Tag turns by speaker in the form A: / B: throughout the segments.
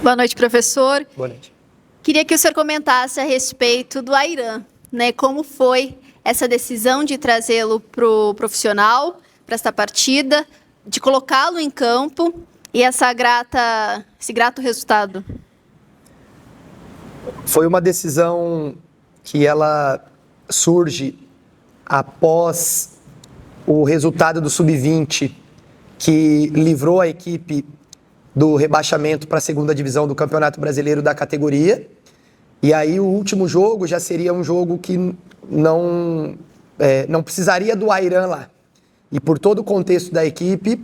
A: Boa noite, professor.
B: Boa noite.
A: Queria que o senhor comentasse a respeito do Ayran, né? Como foi essa decisão de trazê-lo para o profissional, para esta partida, de colocá-lo em campo e esse grato resultado?
B: Foi uma decisão que ela surge após o resultado do Sub-20, que livrou a equipe do rebaixamento para a segunda divisão do Campeonato Brasileiro da categoria. E aí o último jogo já seria um jogo que não precisaria do Ayran lá. E por todo o contexto da equipe,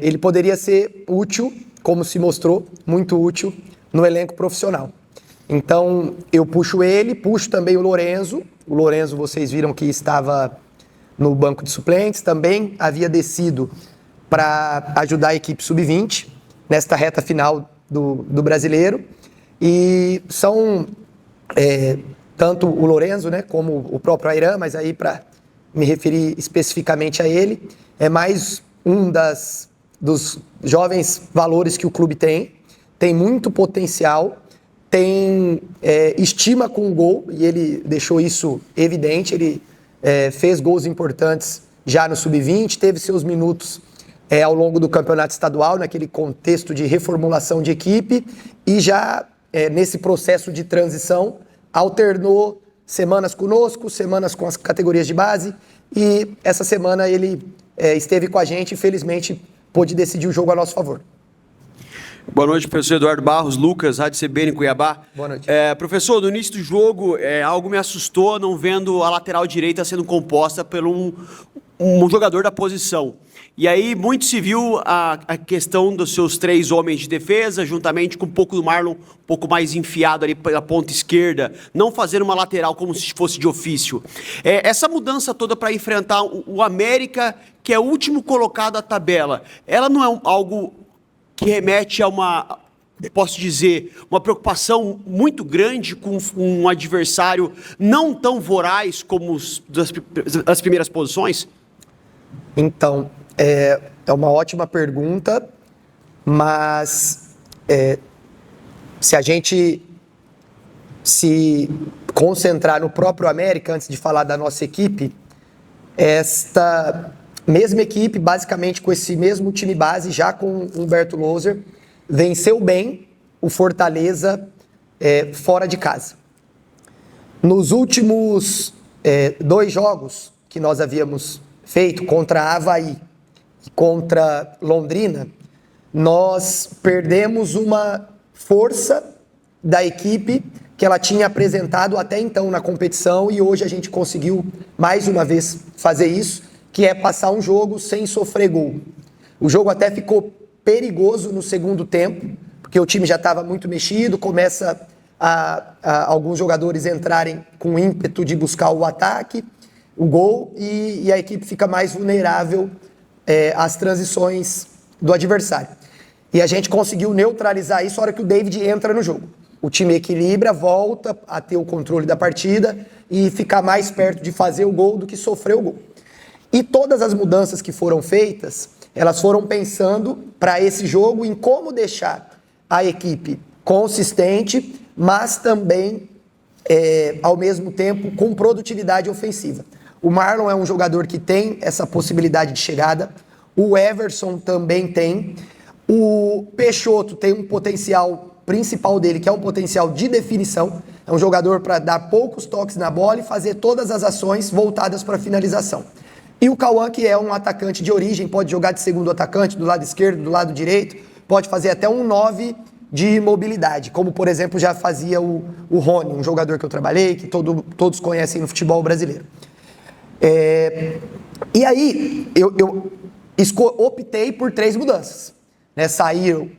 B: ele poderia ser útil, como se mostrou, muito útil no elenco profissional. Então eu puxo ele, puxo também o Lorenzo. O Lorenzo, vocês viram que estava no banco de suplentes, também havia descido para ajudar a equipe sub-20 nesta reta final do brasileiro. E são tanto o Lorenzo, né, como o próprio Ayran, mas aí para me referir especificamente a ele, é mais um dos jovens valores que o clube tem muito potencial, tem estima com o gol, e ele deixou isso evidente. Ele fez gols importantes já no Sub-20, teve seus minutos ao longo do campeonato estadual, naquele contexto de reformulação de equipe, e já nesse processo de transição, alternou semanas conosco, semanas com as categorias de base, e essa semana ele esteve com a gente e felizmente pôde decidir o jogo a nosso favor.
C: Boa noite, professor Eduardo Barros, Lucas, Rádio CBN, Cuiabá.
B: Boa noite.
C: Professor, no início do jogo, algo me assustou não vendo a lateral direita sendo composta por um jogador da posição. E aí muito se viu a questão dos seus 3 homens de defesa, juntamente com um pouco do Marlon, um pouco mais enfiado ali pela ponta esquerda, não fazendo uma lateral como se fosse de ofício. Essa mudança toda para enfrentar o América, que é o último colocado da tabela, ela não é algo que remete a posso dizer, uma preocupação muito grande com um adversário não tão voraz como as primeiras posições?
B: Então, é uma ótima pergunta, mas se a gente se concentrar no próprio América, antes de falar da nossa equipe, esta mesma equipe, basicamente com esse mesmo time base, já com Humberto Loser, venceu bem o Fortaleza fora de casa. Nos últimos 2 jogos que nós havíamos feito contra Avaí e contra Londrina, nós perdemos uma força da equipe que ela tinha apresentado até então na competição, e hoje a gente conseguiu mais uma vez fazer isso, que é passar um jogo sem sofrer gol. O jogo até ficou perigoso no segundo tempo, porque o time já estava muito mexido, começa a alguns jogadores entrarem com ímpeto de buscar o ataque, o gol, e a equipe fica mais vulnerável às transições do adversário. E a gente conseguiu neutralizar isso na hora que o David entra no jogo. O time equilibra, volta a ter o controle da partida e ficar mais perto de fazer o gol do que sofrer o gol. E todas as mudanças que foram feitas, elas foram pensando para esse jogo em como deixar a equipe consistente, mas também, ao mesmo tempo, com produtividade ofensiva. O Marlon é um jogador que tem essa possibilidade de chegada, o Everson também tem, o Peixoto tem um potencial principal dele, que é um potencial de definição, é um jogador para dar poucos toques na bola e fazer todas as ações voltadas para a finalização. E o Cauã, que é um atacante de origem, pode jogar de segundo atacante, do lado esquerdo, do lado direito, pode fazer até um 9 de mobilidade, como, por exemplo, já fazia o Rony, um jogador que eu trabalhei, que todos conhecem no futebol brasileiro. E aí, eu optei por 3 mudanças. Né? Saiu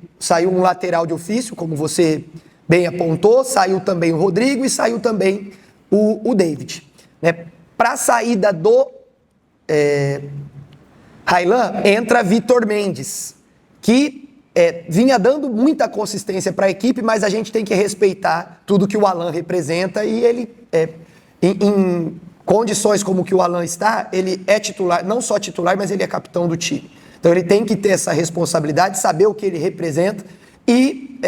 B: um lateral de ofício, como você bem apontou, saiu também o Rodrigo e saiu também o David. Né? Para a saída do Ayran, entra Vitor Mendes, que vinha dando muita consistência para a equipe, mas a gente tem que respeitar tudo que o Alan representa, e ele, em condições como que o Alan está, ele é titular, não só titular, mas ele é capitão do time. Então ele tem que ter essa responsabilidade, saber o que ele representa e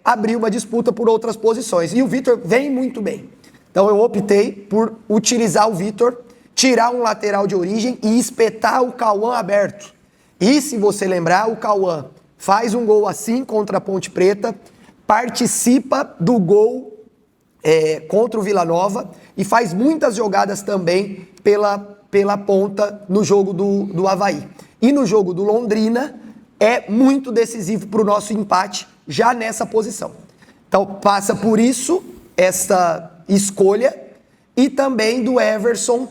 B: abrir uma disputa por outras posições. E o Vitor vem muito bem. Então eu optei por utilizar o Vitor, tirar um lateral de origem e espetar o Cauã aberto. E se você lembrar, o Cauã faz um gol assim contra a Ponte Preta, participa do gol contra o Vila Nova e faz muitas jogadas também pela ponta no jogo do Avaí. E no jogo do Londrina é muito decisivo para o nosso empate já nessa posição. Então passa por isso essa escolha e também do Everson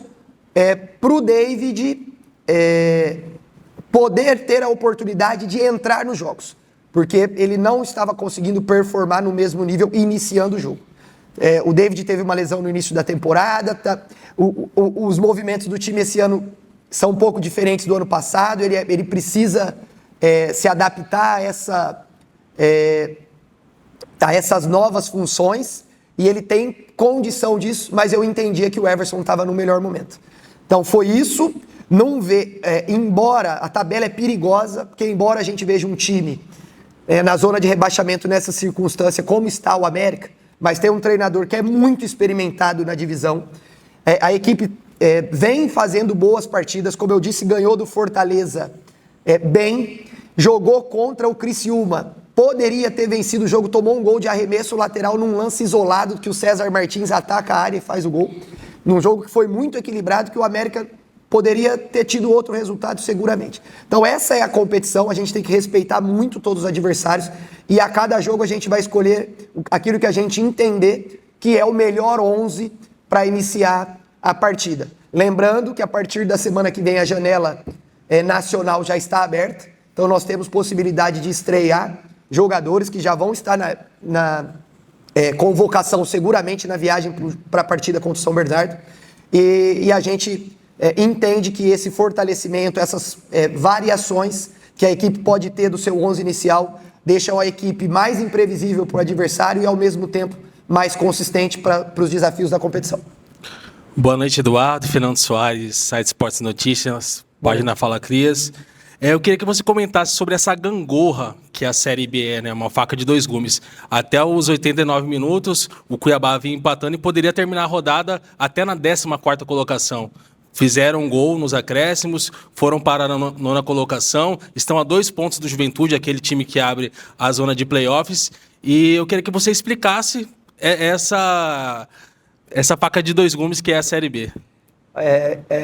B: para o David poder ter a oportunidade de entrar nos jogos, porque ele não estava conseguindo performar no mesmo nível iniciando o jogo. O David teve uma lesão no início da temporada, os movimentos do time esse ano são um pouco diferentes do ano passado, ele precisa se adaptar a essas novas funções e ele tem condição disso, mas eu entendia que o Everson estava no melhor momento. Então foi isso. Não vê, embora a tabela é perigosa, porque embora a gente veja um time na zona de rebaixamento nessa circunstância, como está o América, mas tem um treinador que é muito experimentado na divisão. A equipe vem fazendo boas partidas, como eu disse, ganhou do Fortaleza bem, jogou contra o Criciúma, poderia ter vencido o jogo, tomou um gol de arremesso lateral num lance isolado que o César Martins ataca a área e faz o gol, num jogo que foi muito equilibrado, que o América poderia ter tido outro resultado seguramente. Então essa é a competição, a gente tem que respeitar muito todos os adversários e a cada jogo a gente vai escolher aquilo que a gente entender que é o melhor 11 para iniciar a partida. Lembrando que a partir da semana que vem a janela nacional já está aberta, então nós temos possibilidade de estrear jogadores que já vão estar na convocação seguramente na viagem para a partida contra o São Bernardo e a gente entende que esse fortalecimento, essas variações que a equipe pode ter do seu 11 inicial, deixam a equipe mais imprevisível para o adversário e, ao mesmo tempo, mais consistente para os desafios da competição.
D: Boa noite, Eduardo. Fernando Soares, site Esportes Notícias, página Fala Crias. Eu queria que você comentasse sobre essa gangorra que a Série B né? Uma faca de dois gumes. Até os 89 minutos, o Cuiabá vinha empatando e poderia terminar a rodada até na 14ª colocação. Fizeram um gol nos acréscimos, foram para a nona colocação, estão a 2 pontos do Juventude, aquele time que abre a zona de playoffs. E eu queria que você explicasse essa faca de dois gumes que é a Série B.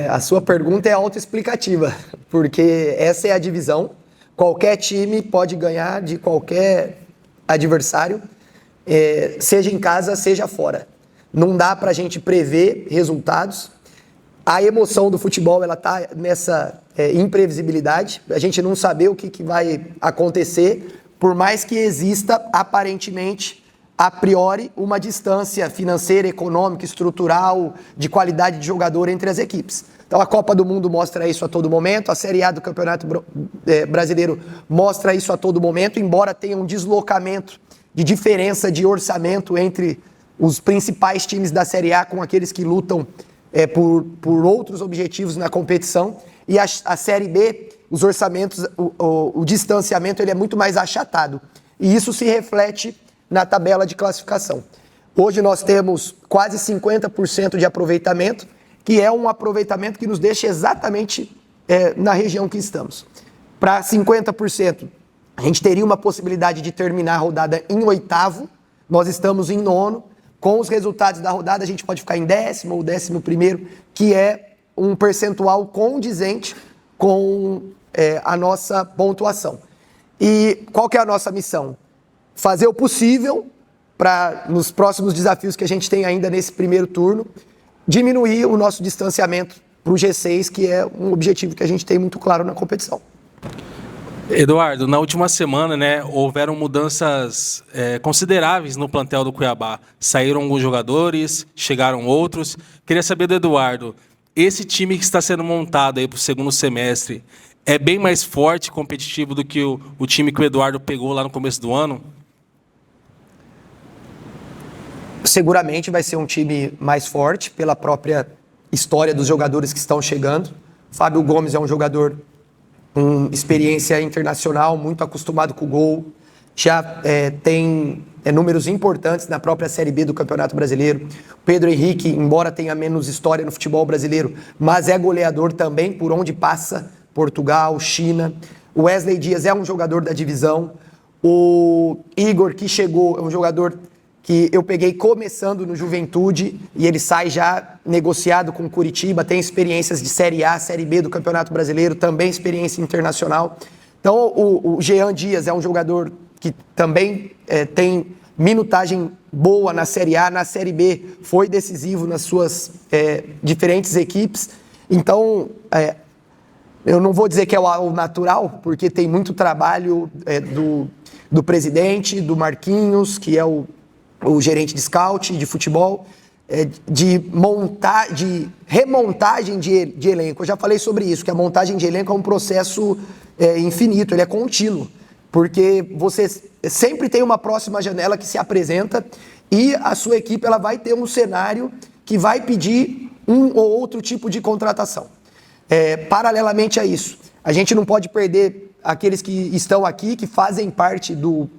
B: A sua pergunta é autoexplicativa, porque essa é a divisão. Qualquer time pode ganhar de qualquer adversário, seja em casa, seja fora. Não dá para a gente prever resultados. A emoção do futebol ela está nessa imprevisibilidade, a gente não saber o que vai acontecer, por mais que exista, aparentemente, a priori, uma distância financeira, econômica, estrutural, de qualidade de jogador entre as equipes. Então a Copa do Mundo mostra isso a todo momento, a Série A do Campeonato Brasileiro mostra isso a todo momento, embora tenha um deslocamento de diferença de orçamento entre os principais times da Série A com aqueles que lutam por outros objetivos na competição, e a Série B, os orçamentos, o distanciamento ele é muito mais achatado, e isso se reflete na tabela de classificação. Hoje nós temos quase 50% de aproveitamento, que é um aproveitamento que nos deixa exatamente na região que estamos. Para 50%, a gente teria uma possibilidade de terminar a rodada em 8º, nós estamos em 9º, com os resultados da rodada a gente pode ficar em 10º ou 11º, que é um percentual condizente com a nossa pontuação. E qual que é a nossa missão? Fazer o possível para, nos próximos desafios que a gente tem ainda nesse primeiro turno, diminuir o nosso distanciamento para o G6, que é um objetivo que a gente tem muito claro na competição.
D: Eduardo, na última semana, né, houveram mudanças consideráveis no plantel do Cuiabá. Saíram alguns jogadores, chegaram outros. Queria saber do Eduardo, esse time que está sendo montado aí para o segundo semestre é bem mais forte e competitivo do que o time que o Eduardo pegou lá no começo do ano?
B: Seguramente vai ser um time mais forte pela própria história dos jogadores que estão chegando. Fábio Gomes é um jogador com experiência internacional, muito acostumado com o gol. já tem números importantes na própria Série B do Campeonato Brasileiro. O Pedro Henrique, embora tenha menos história no futebol brasileiro, mas é goleador também por onde passa, Portugal, China. O Wesley Dias é um jogador da divisão. O Igor, que chegou, é um jogador que eu peguei começando no Juventude e ele sai já negociado com o Curitiba, tem experiências de Série A, Série B do Campeonato Brasileiro, também experiência internacional. Então o Jean Dias é um jogador que também tem minutagem boa na Série A, na Série B foi decisivo nas suas diferentes equipes. Então, eu não vou dizer que é o natural, porque tem muito trabalho do presidente, do Marquinhos, que é o gerente de scout, de futebol, de remontagem de elenco. Eu já falei sobre isso, que a montagem de elenco é um processo infinito, ele é contínuo, porque você sempre tem uma próxima janela que se apresenta e a sua equipe ela vai ter um cenário que vai pedir um ou outro tipo de contratação. Paralelamente a isso, a gente não pode perder aqueles que estão aqui, que fazem parte do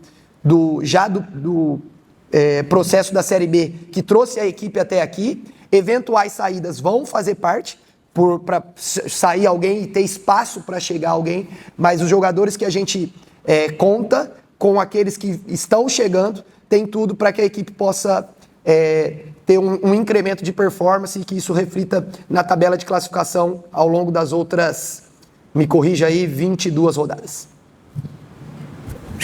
B: processo da Série B, que trouxe a equipe até aqui. Eventuais saídas vão fazer parte, para sair alguém e ter espaço para chegar alguém, mas os jogadores que a gente conta com aqueles que estão chegando, tem tudo para que a equipe possa ter um incremento de performance e que isso reflita na tabela de classificação ao longo das outras, me corrija aí, 22 rodadas.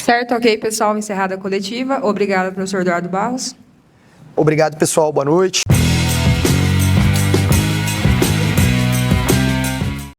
E: Certo, ok, pessoal, encerrada a coletiva. Obrigada, professor Eduardo Barros.
B: Obrigado, pessoal, boa noite.